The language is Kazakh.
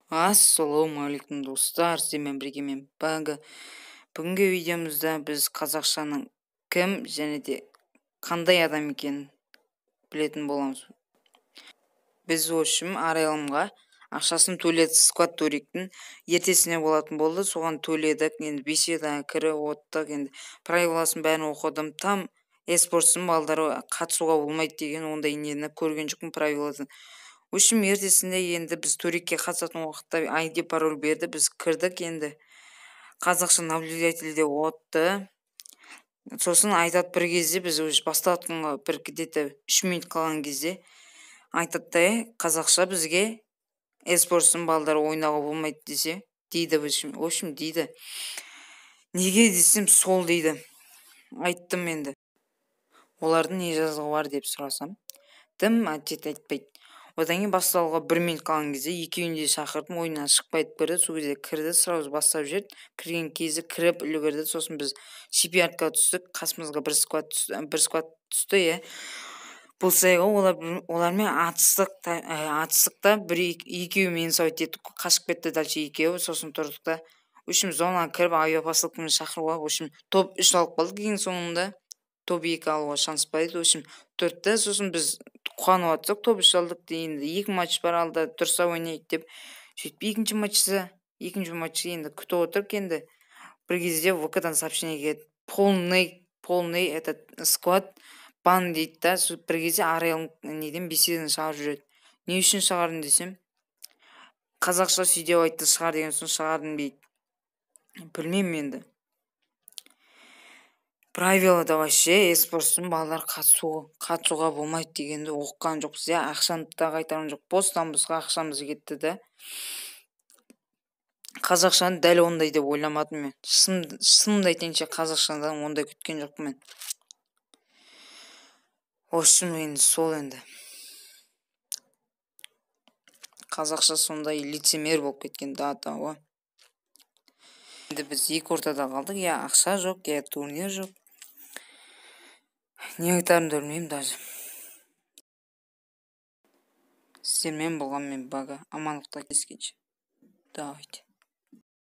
Ассалаумағалейкум достар, сіздермен бірге мен Бага. Бүгінгі видеомызда біз қазақшаның кім және де қандай адам екенін білетін боламыз. Біз үшін арайлымға ақшасын төледі, сквад туриктің ертесіне болатын болды. Соған төледік, енді беседаға кіріп оттық, енді правиласын бәрін оқыдым. Там эспортсын балдары қатысуға болмайды деген ондай нені көрген жоқпын правиласын. Үшім ертесінде енді біз турикке қатысатын уақытта ID пароль берді, біз кірдік, енді қазақша наблюдательде отты. Сосын айтады бір кезде, біз уже басталатынға бір где-то 3 минут қалған кезде айтады, қазақша бізге эспортсын балдары ойнауға болмайды десе, дейді. В общем дейді. Неге десем, сол дейді. Айттым енді. Олардың не жазығы бар деп сұрасам, тым ответ айтпайды. Одан кейін басталуға 1 минут қалған кезде екеуінде шақырдым, ойыннан шықпайды бірі, сол кезде кірді, сразу бастап жіберді. Кірген кезде кіріп үлгерді. Сосын біз чемпионатқа түстік, қасымызға бір сквад түсті, Бұл сайға олармен атыстық та екеуі мені саует еттік, қашып кетті дальше екеуі, сосын тұрдық та. В общем, зонаға кіріп авиапосылкамен шақыруға, в общем, топ 3 алып қалдық ең соңында. Топ 2 алуға шанс бар еді. В общем, 4-те, сосын біз қуанып атсақ, топ 3 алдық дейінді. 2 матч бар алда, тұрса ойнайды деп. Сөйтіп екінші матчты енді күтіп отырып, енді бір кезде ВК-дан сообщение келеді. Полный этот сквад бан дейді да. Бір кезде арайлым неден беседаны шығарып жүреді. Не үшін шығардым десем, қазақша сөйдеп айтты шығар деген соң шығардым дейді. Білмеймін енді. Правилада вообще эспортсын балалар қатысуға болмайды дегенді оқыған жоқпыз. Ақшаны да қайтарған жоқ. Бостан-босқа ақшамыз кетті да. Қазақшаны дәл ондай деп ойламадым мен. Шынымды айтайынша, қазақшадан ондай күткен жоқпын мен. Общем, енді сол енді. Қазақша сондай лицемер болып кеткен дата ғой. Енді біз екі ортада қалдық, ақша жоқ, турнир жоқ. Не айтарымды білмеймін даже. Сіздермен болған мен Бага. Амандықта кездескенше. Давайте.